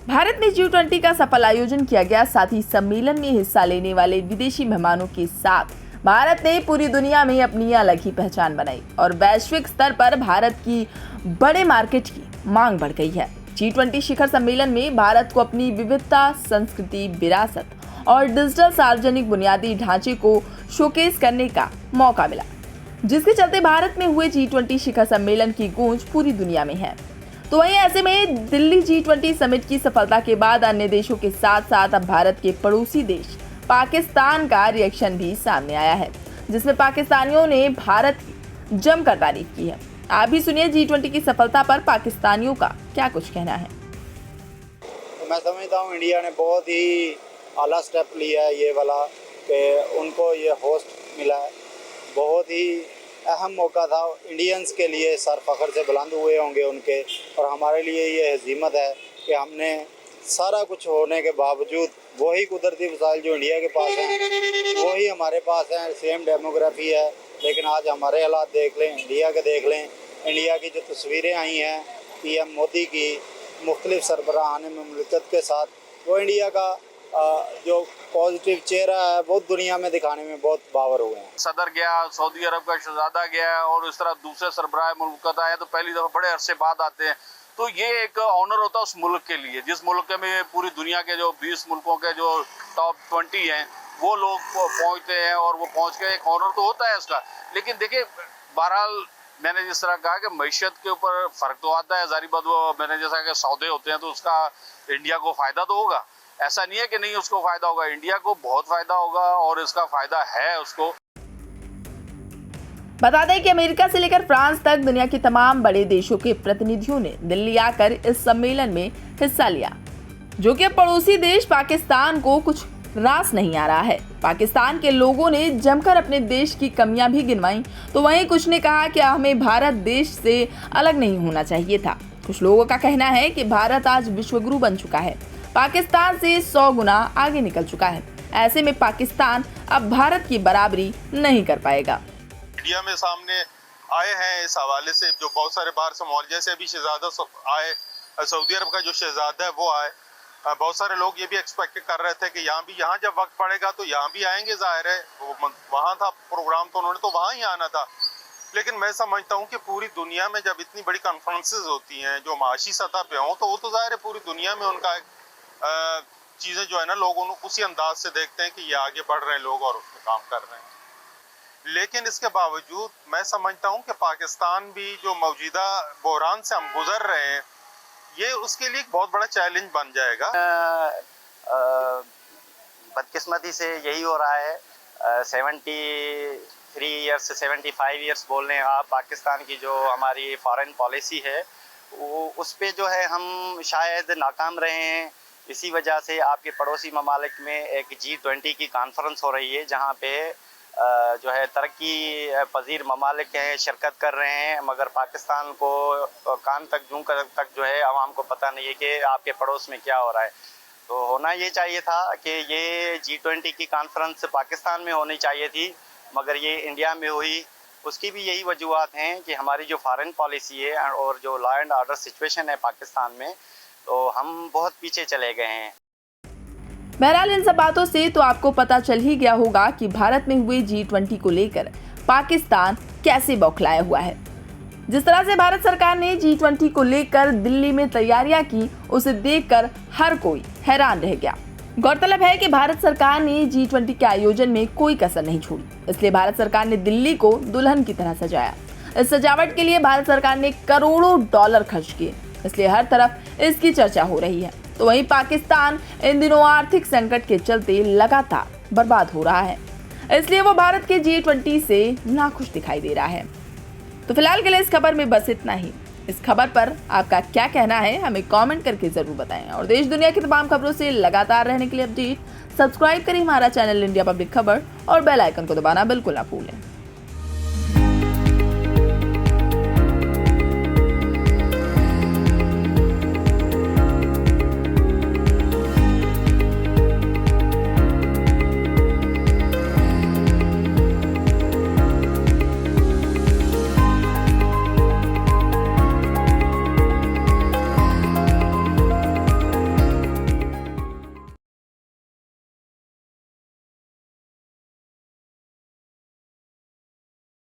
भारत में G20 का सफल आयोजन किया गया। साथ ही सम्मेलन में हिस्सा लेने वाले विदेशी मेहमानों के साथ भारत ने पूरी दुनिया में अपनी अलग ही पहचान बनाई और वैश्विक स्तर पर भारत की बड़े मार्केट की मांग बढ़ गई है। G20 शिखर सम्मेलन में भारत को अपनी विविधता, संस्कृति, विरासत और डिजिटल सार्वजनिक बुनियादी ढांचे को शोकेस करने का मौका मिला, जिसके चलते भारत में हुए G20 शिखर सम्मेलन की गूंज पूरी दुनिया में है। तो वहीं ऐसे में दिल्ली G20 समिट की सफलता के बाद अन्य देशों के साथ साथ अब भारत के पड़ोसी देश पाकिस्तान का रिएक्शन भी सामने आया है, जिसमें पाकिस्तानियों ने भारत की जमकर तारीफ की है। आप भी सुनिए G20 की सफलता पर पाकिस्तानियों का क्या कुछ कहना है। मैं समझता हूँ इंडिया ने बहुत ही आला स्टेप लिया है ये वाला, कि उनको ये होस्ट मिला है। बहुत ही अहम मौका था इंडियंस के लिए, सर फख्र से बुलंद हुए होंगे उनके, और हमारे लिए ये हज़ीमत है कि हमने सारा कुछ होने के बावजूद वही कुदरती वसाइल जो इंडिया के पास हैं वही हमारे पास हैं, सेम डेमोग्राफी है, लेकिन आज हमारे हालात देख लें, इंडिया के देख लें। इंडिया की जो तस्वीरें आई हैं PM मोदी की मुख्तलिफ सरबराहान मुमलिकत के साथ, वो इंडिया का जो पॉजिटिव चेहरा है वो दुनिया में दिखाने में बहुत बावर हुए हैं। सदर गया, सऊदी अरब का शहजादा गया और इस तरह दूसरे सरबराह मुल्क आए तो पहली दफ़ा बड़े अरसे बाद आते हैं, तो ये एक ऑनर होता है उस मुल्क के लिए, जिस मुल्क में पूरी दुनिया के जो 20 मुल्कों के जो टॉप 20 हैं वो लोग पहुँचते हैं और वो पहुँच के एक ऑनर तो होता है उसका। लेकिन देखिए, बहरहाल मैंने जिस तरह कहा कि मईशत के ऊपर फ़र्क तो आता है, जारी बात, वो मैंने जैसा कि सौदे होते हैं तो उसका इंडिया को फ़ायदा तो होगा, ऐसा नहीं है कि नहीं उसको फ़ायदा होगा, इंडिया को बहुत फ़ायदा होगा और इसका फ़ायदा है उसको। बता दें कि अमेरिका से लेकर फ्रांस तक दुनिया के तमाम बड़े देशों के प्रतिनिधियों ने दिल्ली आकर इस सम्मेलन में हिस्सा लिया, जो कि पड़ोसी देश पाकिस्तान को कुछ रास नहीं आ रहा है। पाकिस्तान के लोगों ने जमकर अपने देश की कमियां भी गिनवाई, तो वहीं कुछ ने कहा कि हमें भारत देश से अलग नहीं होना चाहिए था। कुछ लोगों का कहना है कि भारत आज विश्वगुरु बन चुका है, पाकिस्तान से 100 गुना आगे निकल चुका है। ऐसे में पाकिस्तान अब भारत की बराबरी नहीं कर पाएगा। मीडिया में सामने आए हैं इस हवाले से, जो बहुत सारे बाहर से मौल, जैसे अभी शहजादा आए, सऊदी अरब का जो शहजादा है वो आए, बहुत सारे लोग ये भी एक्सपेक्ट कर रहे थे कि यहाँ जब वक्त पड़ेगा तो यहाँ भी आएंगे, जाहिर है वहाँ था प्रोग्राम तो उन्होंने तो वहाँ ही आना था। लेकिन मैं समझता हूँ कि पूरी दुनिया में जब इतनी बड़ी कॉन्फ्रेंसेस होती हैं जो माशी सतह पे हों, तो वो तो जाहिर है पूरी दुनिया में उनका चीज़ें जो है ना, लोग उसी अंदाज से देखते हैं कि ये आगे बढ़ रहे हैं लोग और उसमें काम कर रहे हैं। लेकिन इसके बावजूद मैं समझता हूँ कि पाकिस्तान भी जो मौजूदा बहरान से हम गुजर रहे हैं, ये उसके लिए एक बहुत बड़ा चैलेंज बन जाएगा। बदकिस्मती से यही हो रहा है, 73 ईयर्स से 75 ईयर्स बोल रहे हैं आप, पाकिस्तान की जो हमारी फॉरेन पॉलिसी है वो उस पे जो है हम शायद नाकाम रहे हैं। इसी वजह से आपके पड़ोसी ममालिक में एक G20 की कॉन्फ्रेंस हो रही है, जहाँ पे जो है तरक्की पजीर ममालिक हैं शिरकत कर रहे हैं, मगर पाकिस्तान को कान तक जूं तक जो है आवाम को पता नहीं है कि आपके पड़ोस में क्या हो रहा है। तो होना ये चाहिए था कि ये G20 की कॉन्फ्रेंस पाकिस्तान में होनी चाहिए थी, मगर ये इंडिया में हुई। उसकी भी यही वजूहत हैं कि हमारी जो फॉरेन पॉलिसी है और जो लॉ एंड ऑर्डर सिचुएशन है पाकिस्तान में, तो हम बहुत पीछे चले गए हैं। बहरहाल इन सब बातों से तो आपको पता चल ही गया होगा कि भारत में हुए G20 को लेकर पाकिस्तान कैसे बौखलाया हुआ है। जिस तरह से भारत सरकार ने G20 को लेकर दिल्ली में तैयारियां की, उसे देखकर हर कोई हैरान रह गया। गौरतलब है कि भारत सरकार ने G20 के आयोजन में कोई कसर नहीं छोड़ी, इसलिए भारत सरकार ने दिल्ली को दुल्हन की तरह सजाया। इस सजावट के लिए भारत सरकार ने करोड़ों डॉलर खर्च किए, इसलिए हर तरफ इसकी चर्चा हो रही है। तो वहीं पाकिस्तान इन दिनों आर्थिक संकट के चलते लगातार बर्बाद हो रहा है, इसलिए वो भारत के G20 से नाखुश दिखाई दे रहा है। तो फिलहाल के लिए इस खबर में बस इतना ही। इस खबर पर आपका क्या कहना है, हमें कमेंट करके जरूर बताएं और देश दुनिया की तमाम खबरों से लगातार रहने के लिए अपडेट सब्सक्राइब करें हमारा चैनल इंडिया पब्लिक खबर और बेल आइकन को दबाना बिल्कुल ना भूलें।